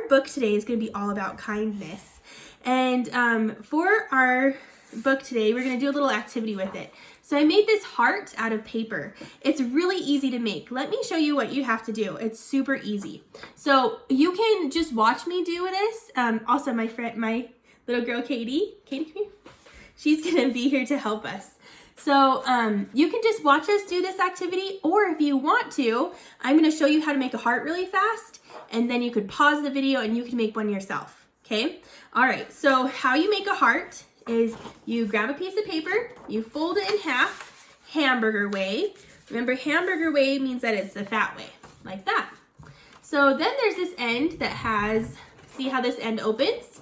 our book today is going to be all about kindness. And for our book today, we're going to do a little activity with it. So I made this heart out of paper. It's really easy to make. Let me show you what you have to do. It's super easy. So you can just watch me do this. Also, my little girl, Katie, come here. She's going to be here to help us. So you can just watch us do this activity, or if you want to, I'm going to show you how to make a heart really fast, and then you could pause the video and you can make one yourself, okay? All right, so how you make a heart is you grab a piece of paper, you fold it in half, hamburger way. Remember, hamburger way means that it's the fat way, like that. So then there's this end that has, see how this end opens?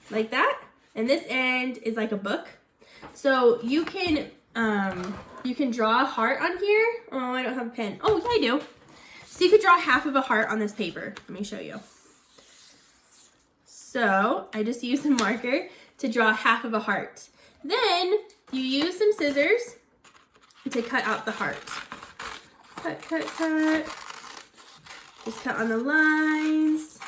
Like that. And this end is like a book. So you can draw a heart on here. Oh, I don't have a pen. Oh, yeah, I do. So you could draw half of a heart on this paper. Let me show you. So I just used a marker to draw half of a heart. Then you use some scissors to cut out the heart. Cut, cut, cut. Just cut on the lines.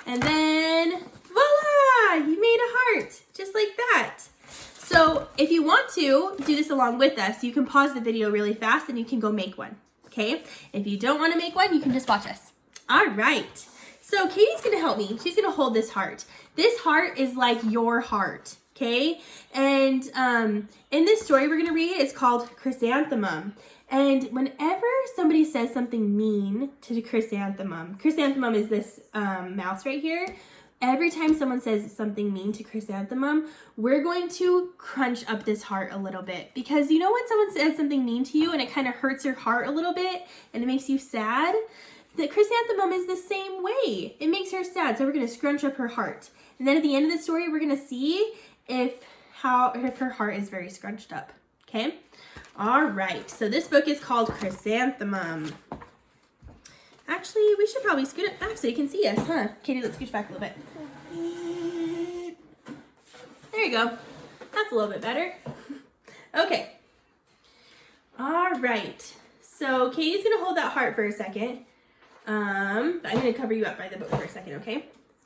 And then, voila! You made a heart, just like that. So if you want to do this along with us, you can pause the video really fast and you can go make one, okay? If you don't want to make one, you can just watch us. All right. So Katie's going to help me. She's going to hold this heart. This heart is like your heart, okay? And in this story we're going to read, it's called Chrysanthemum. And whenever somebody says something mean to the chrysanthemum is this mouse right here. Every time someone says something mean to Chrysanthemum, we're going to crunch up this heart a little bit. Because you know when someone says something mean to you and it kind of hurts your heart a little bit and it makes you sad? The Chrysanthemum is the same way. It makes her sad, so we're going to scrunch up her heart. And then at the end of the story, we're going to see if her heart is very scrunched up. Okay? All right. So this book is called Chrysanthemum. Actually, we should probably scoot it back so you can see us, huh? Katie, let's scooch back a little bit. There you go. That's a little bit better. Okay. All right. So Katie's going to hold that heart for a second. But I'm going to cover you up by the book for a second, okay?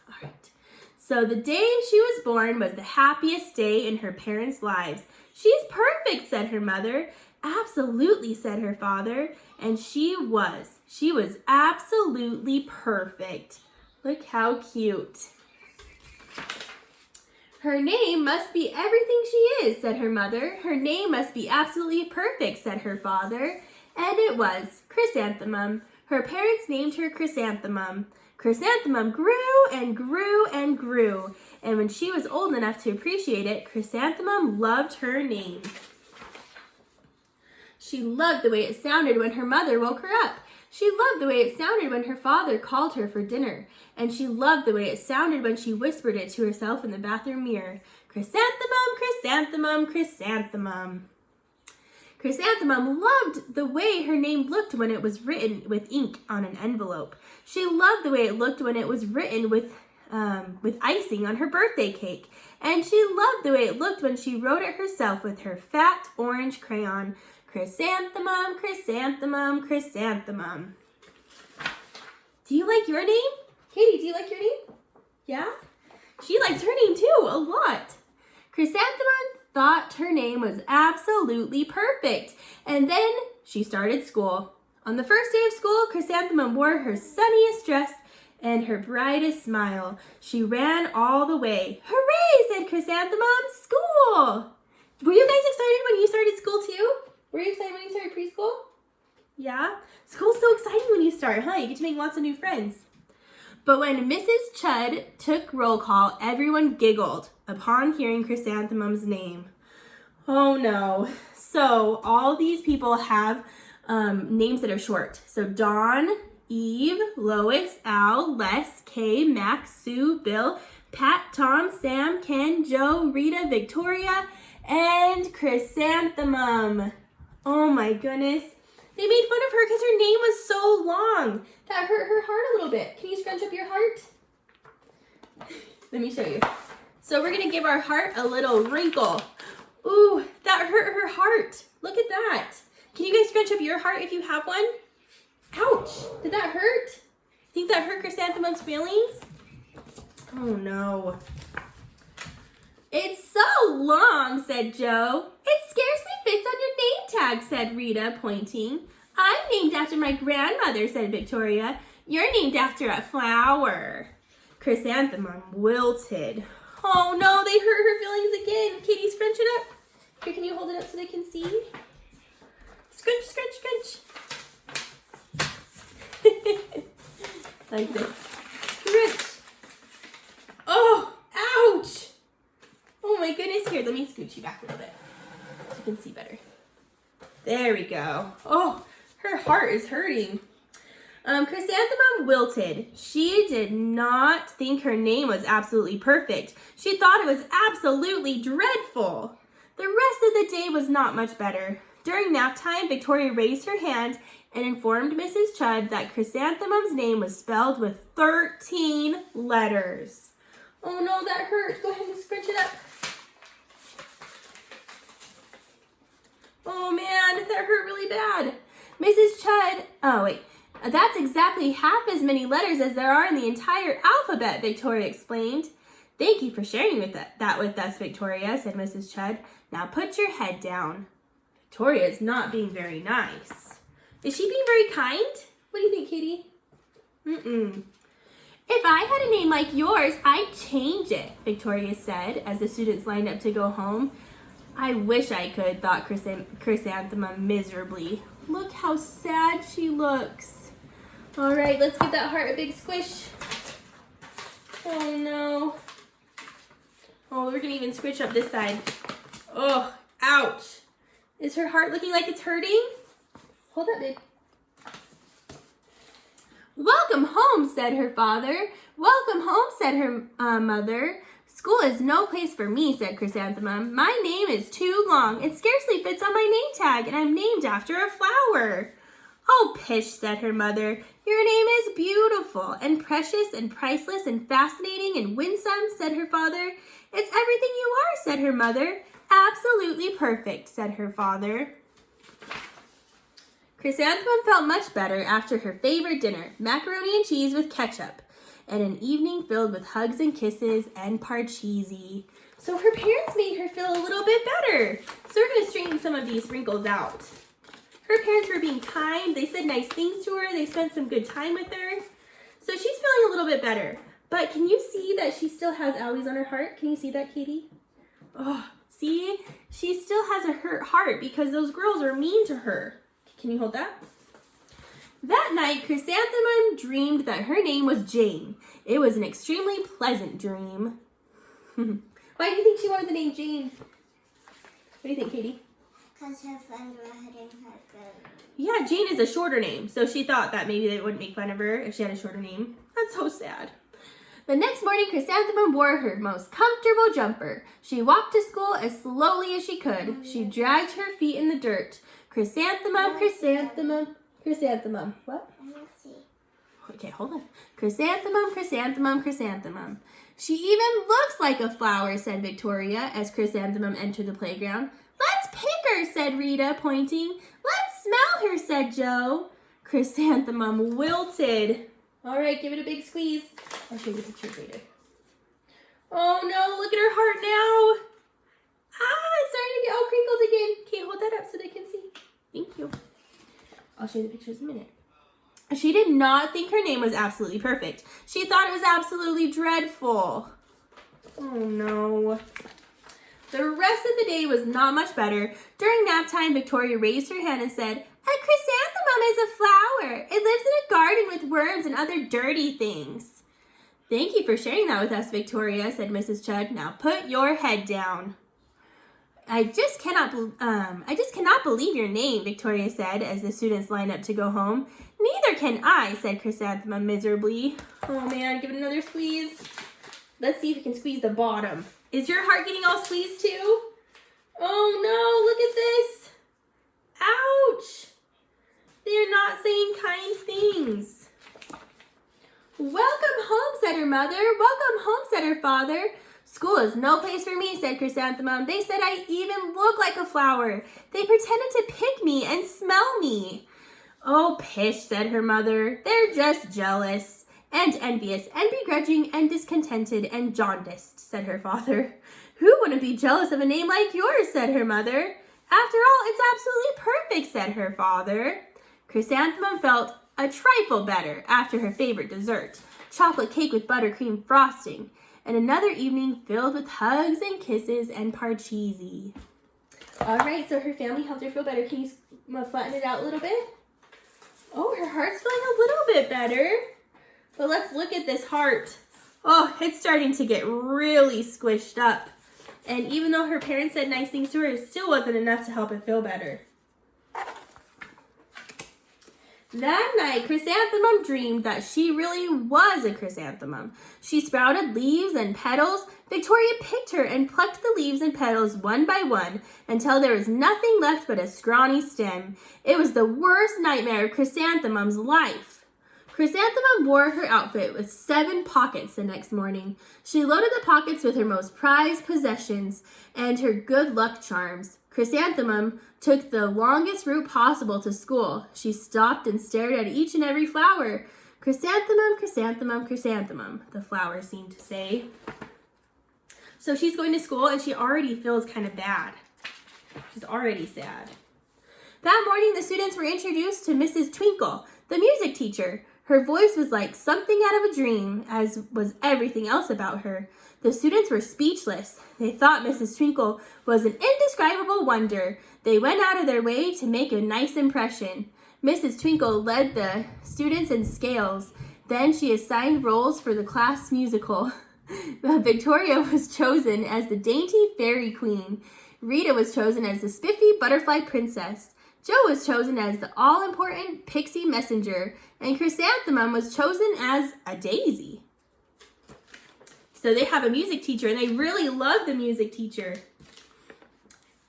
All right. So the day she was born was the happiest day in her parents' lives. She's perfect, said her mother. Absolutely, said her father. And she was. She was absolutely perfect. Look how cute. Her name must be everything she is, said her mother. Her name must be absolutely perfect, said her father. And it was. Chrysanthemum. Her parents named her Chrysanthemum. Chrysanthemum grew and grew and grew. And when she was old enough to appreciate it, Chrysanthemum loved her name. She loved the way it sounded when her mother woke her up. She loved the way it sounded when her father called her for dinner. And she loved the way it sounded when she whispered it to herself in the bathroom mirror. Chrysanthemum, chrysanthemum, chrysanthemum. Chrysanthemum loved the way her name looked when it was written with ink on an envelope. She loved the way it looked when it was written with icing on her birthday cake. And she loved the way it looked when she wrote it herself with her fat orange crayon. Chrysanthemum, chrysanthemum, chrysanthemum. Do you like your name? Katie, do you like your name? Yeah? She likes her name too, a lot. Chrysanthemum thought her name was absolutely perfect. And then she started school. On the first day of school, Chrysanthemum wore her sunniest dress and her brightest smile. She ran all the way. Hooray, said Chrysanthemum, school! Were you guys excited when you started school too? Were you excited when you started preschool? Yeah? School's so exciting when you start, huh? You get to make lots of new friends. But when Mrs. Chud took roll call, everyone giggled upon hearing Chrysanthemum's name. Oh no. So all these people have names that are short. So Dawn, Eve, Lois, Al, Les, Kay, Max, Sue, Bill, Pat, Tom, Sam, Ken, Joe, Rita, Victoria, and Chrysanthemum. Oh my goodness. They made fun of her because her name was so long. That hurt her heart a little bit. Can you scrunch up your heart? Let me show you. So we're going to give our heart a little wrinkle. Ooh, that hurt her heart. Look at that. Can you guys scrunch up your heart if you have one? Ouch. Did that hurt? Think that hurt Chrysanthemum's feelings? Oh no. It's so long, said Joe. It scarcely fits on your name tag, said Rita, pointing. I'm named after my grandmother, said Victoria. You're named after a flower. Chrysanthemum wilted. Oh no, they hurt her feelings again. Katie, scrunch it up. Here, can you hold it up so they can see? Scrunch, scrunch, scrunch. Like this. Scrunch. Oh, ouch. Oh my goodness. Here, let me scooch you back a little bit so you can see better. There we go. Oh, her heart is hurting. Chrysanthemum wilted. She did not think her name was absolutely perfect. She thought it was absolutely dreadful. The rest of the day was not much better. During nap time, Victoria raised her hand and informed Mrs. Chudd that Chrysanthemum's name was spelled with 13 letters. Oh no, that hurts. Go ahead and scrunch it up. Oh man, that hurt really bad. Mrs. Chudd, that's exactly half as many letters as there are in the entire alphabet, Victoria explained. Thank you for sharing that with us, Victoria, said Mrs. Chudd. Now put your head down. Victoria is not being very nice. Is she being very kind? What do you think, Katie? If I had a name like yours, I'd change it, Victoria said as the students lined up to go home. I wish I could, thought Chrysanthemum miserably. Look how sad she looks. All right, let's give that heart a big squish. Oh no. Oh, we're gonna even squish up this side. Oh, ouch. Is her heart looking like it's hurting? Hold that big. Welcome home, said her father. Welcome home, said her mother. School is no place for me, said Chrysanthemum. My name is too long. It scarcely fits on my name tag, and I'm named after a flower. Oh, pish, said her mother. Your name is beautiful and precious and priceless and fascinating and winsome, said her father. It's everything you are, said her mother. Absolutely perfect, said her father. Chrysanthemum felt much better after her favorite dinner, macaroni and cheese with ketchup, and an evening filled with hugs and kisses and parcheesi. So her parents made her feel a little bit better. So we're going to straighten some of these wrinkles out. Her parents were being kind. They said nice things to her. They spent some good time with her. So she's feeling a little bit better. But can you see that she still has owies on her heart? Can you see that, Katie? Oh, see? She still has a hurt heart because those girls are mean to her. Can you hold that? That night, Chrysanthemum dreamed that her name was Jane. It was an extremely pleasant dream. Why do you think she wanted the name Jane? What do you think, Katie? Because her friends were hitting her feelings. Yeah, Jane is a shorter name, so she thought that maybe they wouldn't make fun of her if she had a shorter name. That's so sad. The next morning, Chrysanthemum wore her most comfortable jumper. She walked to school as slowly as she could. She dragged her feet in the dirt. Chrysanthemum, Chrysanthemum, Chrysanthemum. What? Okay, hold on. Chrysanthemum, Chrysanthemum, Chrysanthemum. She even looks like a flower, said Victoria as Chrysanthemum entered the playground. Let's pick her, said Rita, pointing. Let's smell her, said Joe. Chrysanthemum wilted. All right, give it a big squeeze. I'll show you the picture later. Oh no, look at her heart now. It's starting to get all crinkled again. Okay, hold that up so they can see. Thank you. I'll show you the pictures in a minute. She did not think her name was absolutely perfect. She thought it was absolutely dreadful. Oh no. The rest of the day was not much better. During nap time, Victoria raised her hand and said, "A chrysanthemum is a flower. It lives in a garden with worms and other dirty things." "Thank you for sharing that with us, Victoria," said Mrs. Chudd. "Now put your head down." I just cannot believe your name," Victoria said as the students lined up to go home. "Neither can I," said Chrysanthemum miserably. Oh man, give it another squeeze. Let's see if we can squeeze the bottom. Is your heart getting all squeezed too? Oh no, look at this. Ouch. They're not saying kind things. "Welcome home," said her mother. "Welcome home," said her father. "School is no place for me," said Chrysanthemum. "They said I even look like a flower. They pretended to pick me and smell me." "Oh, pish," said her mother. "They're just jealous. and envious, and begrudging, and discontented, and jaundiced, said her father. Who wouldn't be jealous of a name like yours, said her mother. After all, it's absolutely perfect, said her father. Chrysanthemum felt a trifle better after her favorite dessert, chocolate cake with buttercream frosting, and another evening filled with hugs and kisses and parcheesi. All right, so her family helped her feel better. Can you flatten it out a little bit? Oh, her heart's feeling a little bit better. But let's look at this heart. Oh, it's starting to get really squished up. And even though her parents said nice things to her, it still wasn't enough to help it feel better. That night, Chrysanthemum dreamed that she really was a chrysanthemum. She sprouted leaves and petals. Victoria picked her and plucked the leaves and petals one by one until there was nothing left but a scrawny stem. It was the worst nightmare of Chrysanthemum's life. Chrysanthemum wore her outfit with 7 pockets the next morning. She loaded the pockets with her most prized possessions and her good luck charms. Chrysanthemum took the longest route possible to school. She stopped and stared at each and every flower. Chrysanthemum, chrysanthemum, chrysanthemum, the flowers seemed to say. So she's going to school and she already feels kind of bad. She's already sad. That morning, the students were introduced to Mrs. Twinkle, the music teacher. Her voice was like something out of a dream, as was everything else about her. The students were speechless. They thought Mrs. Twinkle was an indescribable wonder. They went out of their way to make a nice impression. Mrs. Twinkle led the students in scales. Then she assigned roles for the class musical. Victoria was chosen as the dainty fairy queen. Rita was chosen as the spiffy butterfly princess. Jo was chosen as the all-important pixie messenger. And Chrysanthemum was chosen as a daisy. So they have a music teacher, and they really love the music teacher.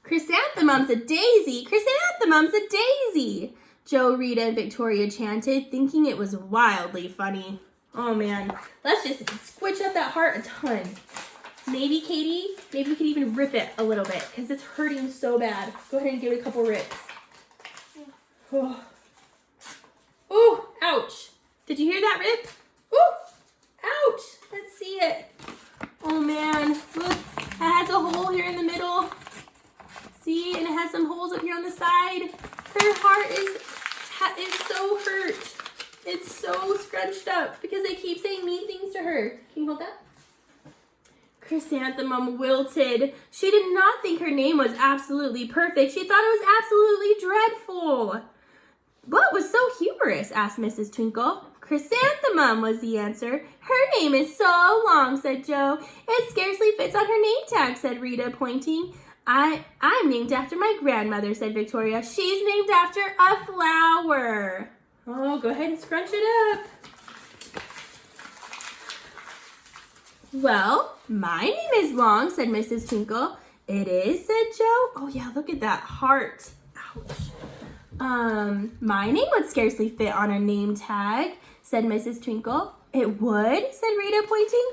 Chrysanthemum's a daisy! Chrysanthemum's a daisy! Jo, Rita, and Victoria chanted, thinking it was wildly funny. Oh man, let's just squish up that heart a ton. Maybe, Katie, maybe we could even rip it a little bit because it's hurting so bad. Go ahead and give it a couple rips. Oh, oh, ouch. Did you hear that rip? Oh, ouch. Let's see it. Oh man, look, it has a hole here in the middle. See, and it has some holes up here on the side. Her heart is so hurt. It's so scrunched up because they keep saying mean things to her. Can you hold that? Chrysanthemum wilted. She did not think her name was absolutely perfect. She thought it was absolutely dreadful. What was so humorous? Asked Mrs. Twinkle. Chrysanthemum was the answer. Her name is so long, said Jo. It scarcely fits on her name tag, said Rita, pointing. I'm named after my grandmother, said Victoria. She's named after a flower. Oh, go ahead and scrunch it up. Well, my name is long, said Mrs. Twinkle. It is, said Jo. Oh yeah, look at that heart. Ouch. My name would scarcely fit on a name tag, said Mrs. Twinkle. It would, said Rita, pointing.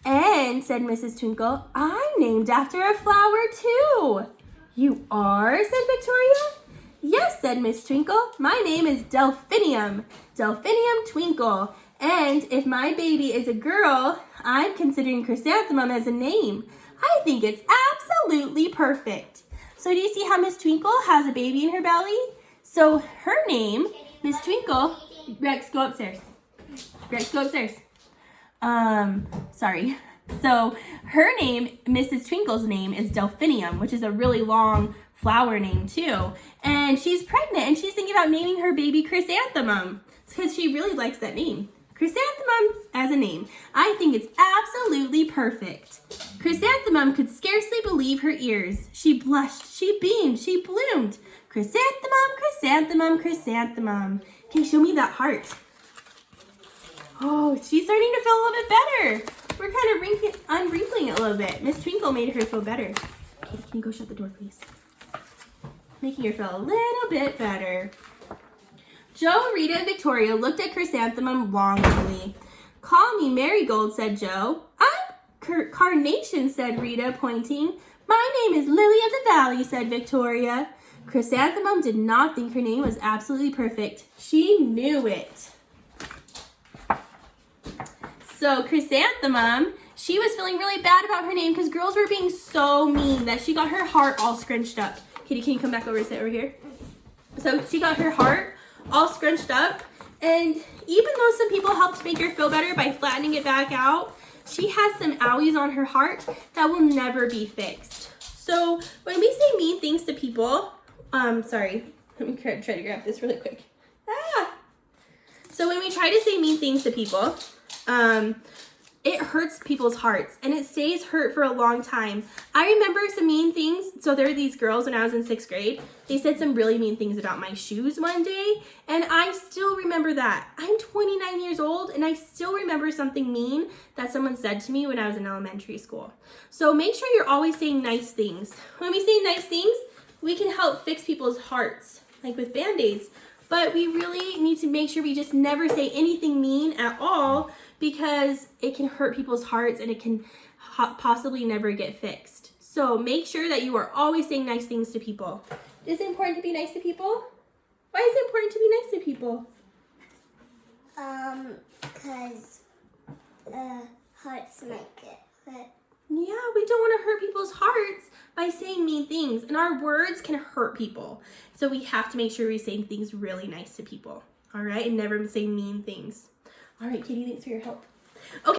And, said Mrs. Twinkle, I'm named after a flower too. You are, said Victoria. Yes, said Miss Twinkle. My name is Delphinium. Delphinium Twinkle. And if my baby is a girl, I'm considering Chrysanthemum as a name. I think it's absolutely perfect. So do you see how Miss Twinkle has a baby in her belly? So her name, Miss Twinkle, Rex, go upstairs. Rex, go upstairs. Sorry. So her name, Mrs. Twinkle's name is Delphinium, which is a really long flower name too. And she's pregnant and she's thinking about naming her baby Chrysanthemum because she really likes that name. Chrysanthemum as a name. I think it's absolutely perfect. Chrysanthemum could scarcely believe her ears. She blushed, she beamed, she bloomed. Chrysanthemum, chrysanthemum, chrysanthemum. Okay, show me that heart. Oh, she's starting to feel a little bit better. We're kind of unwrinkling it a little bit. Miss Twinkle made her feel better. Okay, can you go shut the door, please? Making her feel a little bit better. Jo, Rita, and Victoria looked at Chrysanthemum longingly. Call me Marigold, said Jo. I'm Carnation, said Rita, pointing. My name is Lily of the Valley, said Victoria. Chrysanthemum did not think her name was absolutely perfect. She knew it. So Chrysanthemum, she was feeling really bad about her name because girls were being so mean that she got her heart all scrunched up. Kitty, can you come back over and sit over here? So she got her heart all scrunched up, and even though some people helped make her feel better by flattening it back out, she has some owies on her heart that will never be fixed. So when we say mean things to people, sorry, let me try to grab this really quick. So when we try to say mean things to people, it hurts people's hearts and it stays hurt for a long time. I remember some mean things. So there were these girls when I was in 6th grade. They said some really mean things about my shoes one day, and I still remember that. I'm 29 years old and I still remember something mean that someone said to me when I was in elementary school. So make sure you're always saying nice things. When we say nice things, we can help fix people's hearts, like with Band-Aids. But we really need to make sure we just never say anything mean at all, because it can hurt people's hearts and it can possibly never get fixed. So make sure that you are always saying nice things to people. Is it important to be nice to people? Why is it important to be nice to people? Because hearts might get hurt. Yeah, we don't want to hurt people's hearts by saying mean things, and our words can hurt people. So we have to make sure we're saying things really nice to people, all right? And never say mean things. All right, Katie, thanks for your help. Okay.